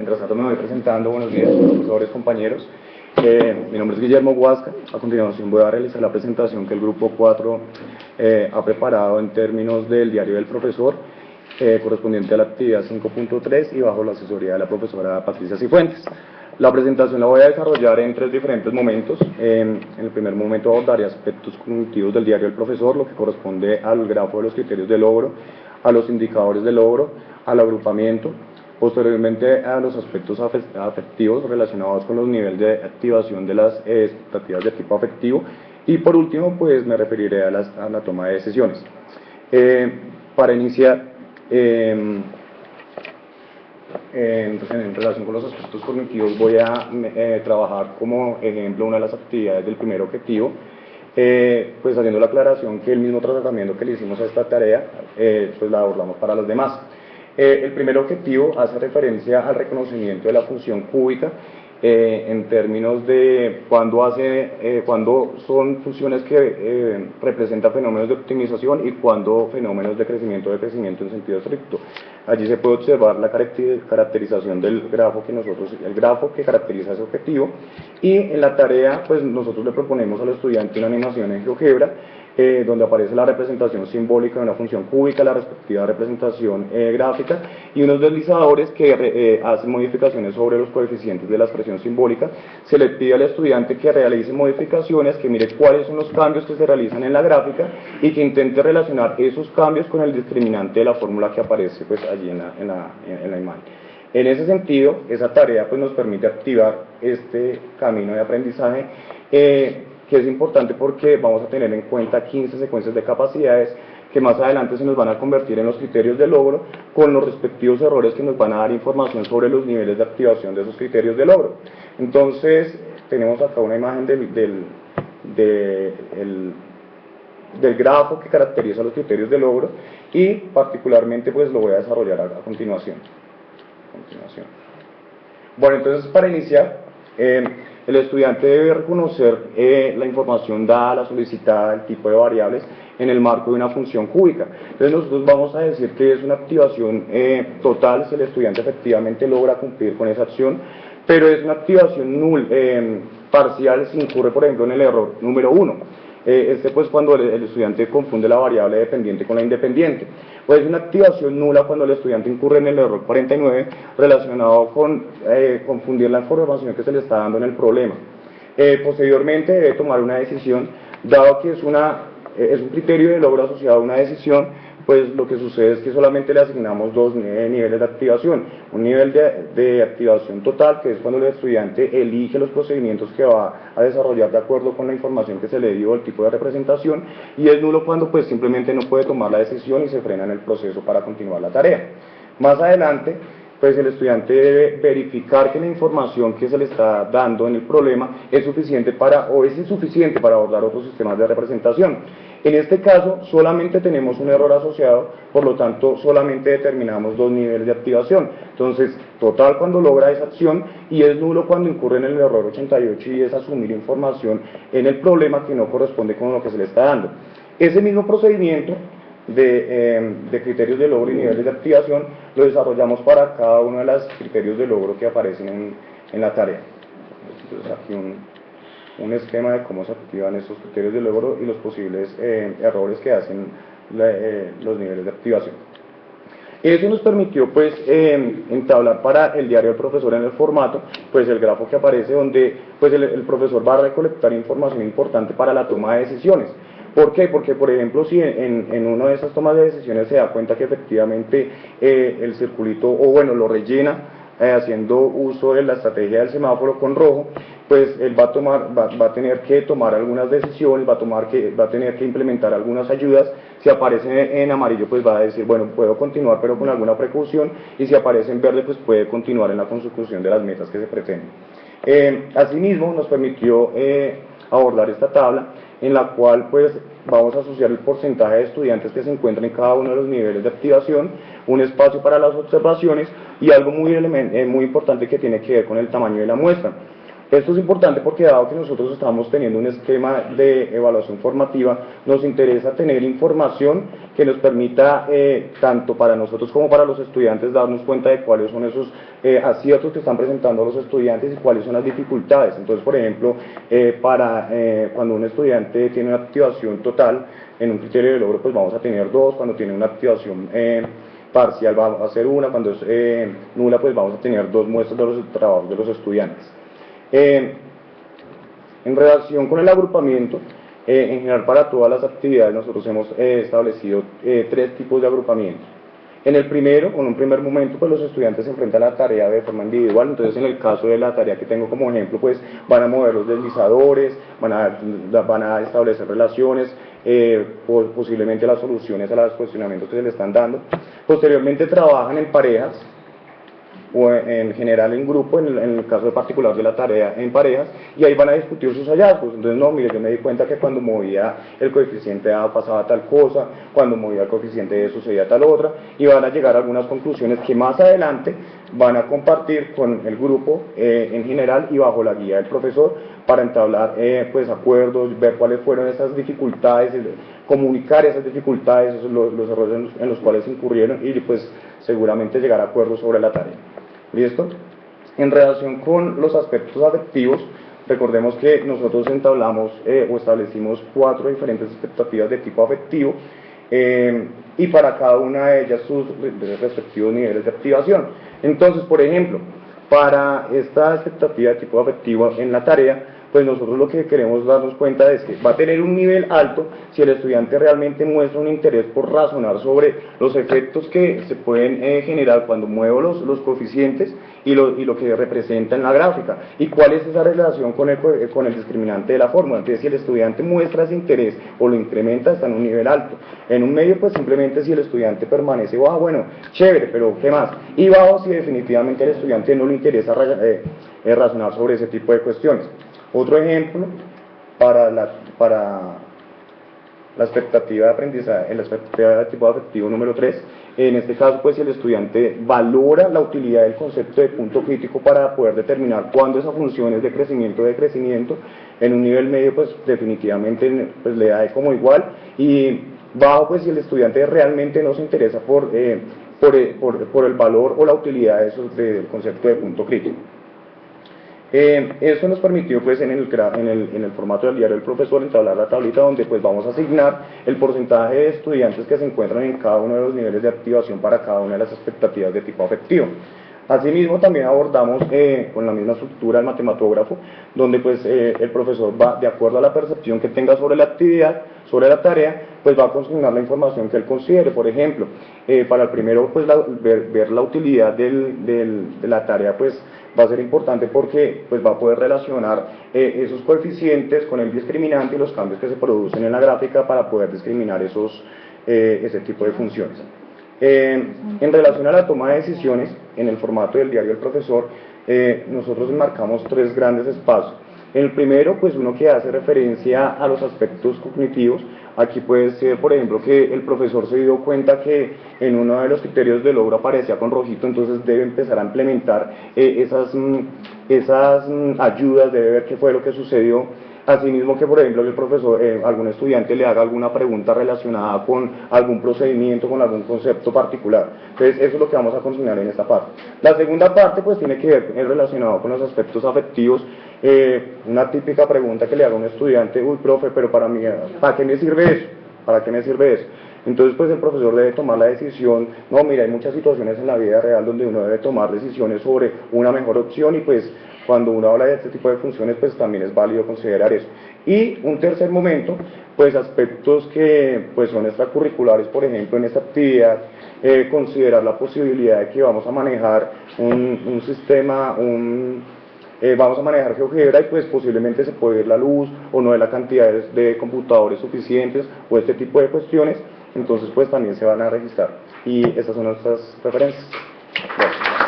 mientras tanto me voy presentando. Buenos días, profesores, compañeros. Mi nombre es Guillermo Huasca. A continuación voy a realizar la presentación que el Grupo 4 ha preparado en términos del diario del profesor, correspondiente a la actividad 5.3 y bajo la asesoría de la profesora Patricia Cifuentes. La presentación la voy a desarrollar en tres diferentes momentos. En el primer momento abordaré aspectos cognitivos del diario del profesor, lo que corresponde al grafo de los criterios de logro, a los indicadores de logro, al agrupamiento, posteriormente a los aspectos afectivos relacionados con los niveles de activación de las expectativas de tipo afectivo, y por último pues me referiré a la toma de decisiones. Para iniciar, en relación con los aspectos cognitivos voy a trabajar como ejemplo una de las actividades del primer objetivo, pues haciendo la aclaración que el mismo tratamiento que le hicimos a esta tarea pues la abordamos para los demás. El primer objetivo hace referencia al reconocimiento de la función cúbica en términos de cuando son funciones que representan fenómenos de optimización y cuando fenómenos de crecimiento en sentido estricto. Allí se puede observar la caracterización del grafo el grafo que caracteriza ese objetivo, y en la tarea pues nosotros le proponemos al estudiante una animación en GeoGebra donde aparece la representación simbólica de una función cúbica, la respectiva representación gráfica y unos deslizadores que hacen modificaciones sobre los coeficientes de la expresión simbólica. Se le pide al estudiante que realice modificaciones, que mire cuáles son los cambios que se realizan en la gráfica y que intente relacionar esos cambios con el discriminante de la fórmula que aparece pues allí en la imagen. En ese sentido, esa tarea pues nos permite activar este camino de aprendizaje, que es importante porque vamos a tener en cuenta 15 secuencias de capacidades que más adelante se nos van a convertir en los criterios de logro, con los respectivos errores que nos van a dar información sobre los niveles de activación de esos criterios de logro. Entonces, tenemos acá una imagen del grafo que caracteriza los criterios de logro, y particularmente pues lo voy a desarrollar a continuación. Bueno, entonces para iniciar, el estudiante debe reconocer la información dada, la solicitada, el tipo de variables en el marco de una función cúbica. Entonces nosotros vamos a decir que es una activación total si el estudiante efectivamente logra cumplir con esa acción, pero es una activación parcial si incurre, por ejemplo, en el error número 1. Pues cuando el estudiante confunde la variable dependiente con la independiente. Pues una activación nula cuando el estudiante incurre en el error 49 relacionado con confundir la información que se le está dando en el problema. Posteriormente debe tomar una decisión, dado que es un criterio de logro asociado a una decisión. Pues lo que sucede es que solamente le asignamos dos niveles de activación. Un nivel de activación total, que es cuando el estudiante elige los procedimientos que va a desarrollar de acuerdo con la información que se le dio, el tipo de representación, y es nulo cuando pues simplemente no puede tomar la decisión y se frena en el proceso para continuar la tarea. Más adelante, pues el estudiante debe verificar que la información que se le está dando en el problema es suficiente o es insuficiente para abordar otros sistemas de representación. En este caso, solamente tenemos un error asociado, por lo tanto, solamente determinamos dos niveles de activación. Entonces, total cuando logra esa acción, y es nulo cuando incurre en el error 88, y es asumir información en el problema que no corresponde con lo que se le está dando. Ese mismo procedimiento de criterios de logro y niveles de activación lo desarrollamos para cada uno de los criterios de logro que aparecen en la tarea. Entonces, aquí un esquema de cómo se activan estos criterios de logro y los posibles errores que hacen los niveles de activación. Eso nos permitió pues entablar para el diario del profesor en el formato pues el grafo que aparece, donde pues el profesor va a recolectar información importante para la toma de decisiones. ¿Por qué? Porque, por ejemplo, si en una de esas tomas de decisiones se da cuenta que efectivamente el circulito, o bueno, lo rellena haciendo uso de la estrategia del semáforo con rojo, pues él va a tener que tomar algunas decisiones, va a tener que implementar algunas ayudas. Si aparece en amarillo, pues va a decir, bueno, puedo continuar, pero con alguna precaución, y si aparece en verde, pues puede continuar en la consecución de las metas que se pretenden. Asimismo, nos permitió abordar esta tabla, en la cual pues vamos a asociar el porcentaje de estudiantes que se encuentran en cada uno de los niveles de activación, un espacio para las observaciones y algo muy importante que tiene que ver con el tamaño de la muestra. Esto es importante porque dado que nosotros estamos teniendo un esquema de evaluación formativa, nos interesa tener información que nos permita, tanto para nosotros como para los estudiantes, darnos cuenta de cuáles son esos aciertos que están presentando los estudiantes y cuáles son las dificultades. Entonces, por ejemplo, cuando un estudiante tiene una activación total en un criterio de logro, pues vamos a tener 2, cuando tiene una activación parcial va a ser 1, cuando es nula, pues vamos a tener 2 muestras de los trabajos de los estudiantes. En relación con el agrupamiento, en general para todas las actividades nosotros hemos establecido 3 tipos de agrupamiento. En el primero, en un primer momento, pues los estudiantes se enfrentan a la tarea de forma individual. Entonces, en el caso de la tarea que tengo como ejemplo, pues van a mover los deslizadores, van a establecer relaciones, posiblemente las soluciones a los cuestionamientos que se le están dando. Posteriormente trabajan en parejas, o en general en grupo, en el caso particular de la tarea en parejas, y ahí van a discutir sus hallazgos. Entonces, no, mire, yo me di cuenta que cuando movía el coeficiente A pasaba tal cosa, cuando movía el coeficiente B sucedía tal otra, y van a llegar a algunas conclusiones que más adelante van a compartir con el grupo en general y bajo la guía del profesor para entablar pues acuerdos, ver cuáles fueron esas dificultades, comunicar esas dificultades, los errores en los cuales incurrieron y pues seguramente llegar a acuerdos sobre la tarea. ¿Listo? En relación con los aspectos afectivos, recordemos que nosotros entablamos o establecimos 4 diferentes expectativas de tipo afectivo y para cada una de ellas sus respectivos niveles de activación. Entonces, por ejemplo, para esta expectativa de tipo afectivo en la tarea, pues nosotros lo que queremos darnos cuenta es que va a tener un nivel alto si el estudiante realmente muestra un interés por razonar sobre los efectos que se pueden generar cuando muevo los coeficientes y lo que representa en la gráfica, y cuál es esa relación con el discriminante de la fórmula. Entonces, si el estudiante muestra ese interés o lo incrementa, está en un nivel alto. En un medio, pues simplemente si el estudiante permanece bajo, bueno, chévere, pero ¿qué más? Y bajo si definitivamente al estudiante no le interesa razonar sobre ese tipo de cuestiones. Otro ejemplo para la expectativa de aprendizaje, en la expectativa de tipo afectivo número 3, en este caso, pues si el estudiante valora la utilidad del concepto de punto crítico para poder determinar cuándo esa función es de crecimiento o decrecimiento, en un nivel medio, pues definitivamente pues, le da como igual, y bajo, pues si el estudiante realmente no se interesa por el valor o la utilidad del concepto de punto crítico. Eso nos permitió pues en el formato del diario del profesor entablar la tablita donde pues vamos a asignar el porcentaje de estudiantes que se encuentran en cada uno de los niveles de activación para cada una de las expectativas de tipo afectivo. Asimismo también abordamos con la misma estructura el matematógrafo, donde pues el profesor va, de acuerdo a la percepción que tenga sobre la actividad, sobre la tarea, pues va a consignar la información que él considere. Por ejemplo, para el primero pues ver la utilidad de la tarea pues va a ser importante porque pues va a poder relacionar esos coeficientes con el discriminante y los cambios que se producen en la gráfica para poder discriminar ese tipo de funciones. En relación a la toma de decisiones, en el formato del diario del profesor, nosotros marcamos 3 grandes espacios. En el primero, pues uno que hace referencia a los aspectos cognitivos. Aquí puede ser, por ejemplo, que el profesor se dio cuenta que en uno de los criterios de logro aparecía con rojito, entonces debe empezar a implementar esas ayudas, debe ver qué fue lo que sucedió. Asimismo que, por ejemplo, el profesor, algún estudiante le haga alguna pregunta relacionada con algún procedimiento, con algún concepto particular. Entonces, eso es lo que vamos a consignar en esta parte. La segunda parte, pues, tiene que ver relacionado con los aspectos afectivos. Una típica pregunta que le haga un estudiante: uy, profe, pero para mí, ¿para qué me sirve eso? ¿Para qué me sirve eso? Entonces, pues, el profesor debe tomar la decisión. No, mira, hay muchas situaciones en la vida real donde uno debe tomar decisiones sobre una mejor opción y, pues, cuando uno habla de este tipo de funciones, pues también es válido considerar eso. Y un tercer momento, pues aspectos que pues son extracurriculares, por ejemplo, en esta actividad, considerar la posibilidad de que vamos a manejar un sistema, vamos a manejar GeoGebra y pues posiblemente se puede ir la luz o no de la cantidad de computadores suficientes o este tipo de cuestiones, entonces pues también se van a registrar. Y estas son nuestras referencias. Gracias.